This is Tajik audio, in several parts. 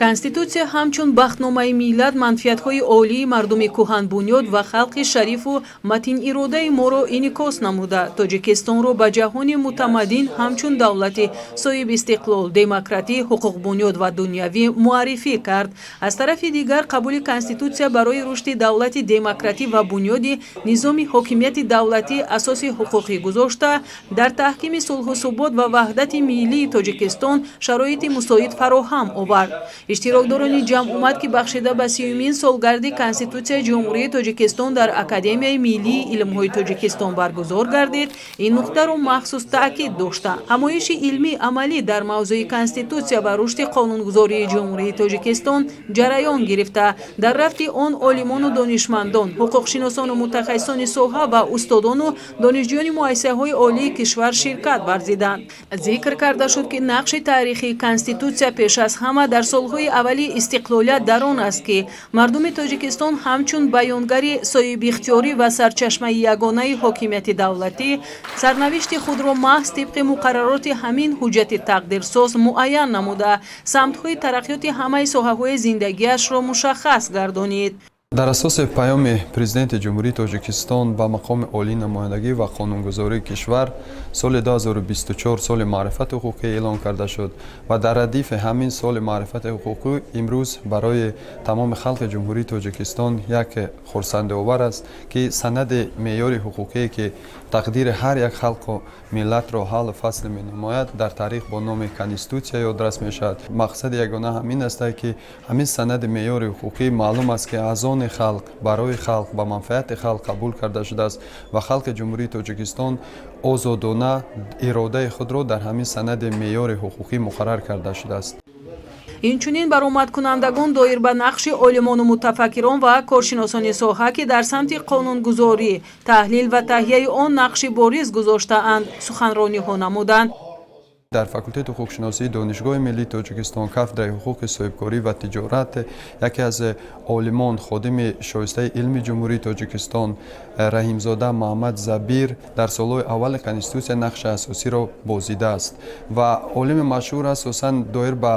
конституция ҳамчун бахтномаи миллат манфиатҳои олии мардуми кӯҳанбунёд ва халқи шарифу матиниродаи моро инъикос намуда тоҷикистонро ба ҷаҳони мутамаддин ҳамчун давлати соҳиби истиқлол демократӣ ҳуқуқбунёд ва дунявӣ муаррифӣ кард. аз тарафи дигар қабули конституция барои рушди давлати демократӣ ва бунёди низоми ҳокимияти давлатӣ асоси ҳуқуқӣ гузошта дар таҳкими сулҳусубот ва ваҳдати миллии тоҷикистон шароити мусоид фароҳам овард. иштирокдорони ҷамъ ки бахшида ба 30-мин солгарди конституцияи ҷумҳурии тоҷикистон дар академияи миллии илмҳои тоҷикистон баргузор гардид, ин нуқтаро махсус таъкид дошта. ҳамоиши илмӣ амалӣ дар мавзӯи конституция ва рушди қонунгузории ҷумҳурии тоҷикистон ҷараён гирифта дар рафти он олимону донишмандон, ҳуқуқшиносону мутахассисони соҳа ва устодону донишҷӯёни муассисаҳои олии кишвар ширкат варзиданд. зикр карда шуд ки нақши таърихии конституция пеш аз ҳама дар солҳои аввали истиқлолият дар он аст ки мардуми тоҷикистон ҳамчун баёнгари соҳибихтиёрӣ ва сарчашмаи ягонаи ҳокимияти давлатӣ сарнавишти худро маҳз тибқи муқаррароти ҳамин ҳуҷҷати тақдирсоз муайян намуда самтҳои тараққиёти ҳамаи соҳаҳои зиндагиашро мушаххас гардонид. дар асоси паёми президенти ҷумҳурии тоҷикистон ба мақоми олии намояндагӣ ва қонунгузории кишвар соли 2024 соли маърифати ҳуқуқӣ эълон карда шуд ва дар радифи ҳамин соли маърифати ҳуқуқӣ имрӯз барои тамоми халқи ҷумҳурии тоҷикистон як хурсандиовар аст ки санади меъёри ҳуқуқие ки тақдири ҳар як халқу миллатро ҳаллу фасли менамояд дар таърих бо номи конституция ёдрас мешавад. мақсади ягона ҳамин аст ки ҳамин санади меъёри ҳуқуқӣ маълум аст ки аз он халқ барои халқ ба манфаати халқ қабул карда шудааст ва халқи ҷумҳурии тоҷикистон озодона иродаи худро дар ҳамин санади меъёри ҳуқуқӣ муқаррар карда шудааст. инчунин баромадкунандагон доир ба нақши олимону мутафаккирон ва коршиносони соҳа ки дар самти қонунгузорӣ таҳлил ва таҳияи он нақши бориз гузоштаанд суханрониҳо намуданд. дар факултети ҳуқуқшиносии донишгоҳи миллии тоҷикистон кафедраи ҳуқуқи соҳибкорӣ ва тиҷорат яке аз олимон ходими шоистаи илми ҷумҳурии тоҷикистон раҳимзода муҳаммад забир дар солҳои аввали конституция нақши асосиро бозидааст ва олими машҳур асосан доир ба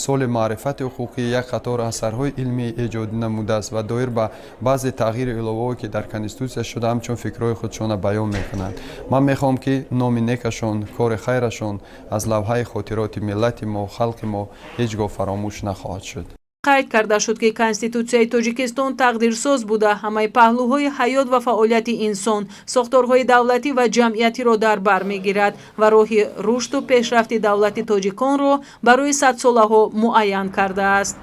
соли маърифати ҳуқуқӣ як қатор асарҳои илмӣ эҷод намудааст ва доир ба баъзе тағйири иловаҳое ки дар конституция шуда ҳамчун фикрҳои худшона баён мекунанд. ман мехоҳам ки номи некашон кори хайрашон аз лавҳаи хотироти миллати мо халқи мо ҳеҷ гоҳ фаромӯш нахоҳад шуд. қайд карда шуд ки конституцияи тоҷикистон тақдирсоз буда ҳамаи паҳлӯҳои ҳаёт ва фаъолияти инсон сохторҳои давлатӣ ва ҷамъиятиро дар бар мегирад ва роҳи рушду пешрафти давлати тоҷиконро барои садсолаҳо муайян кардааст.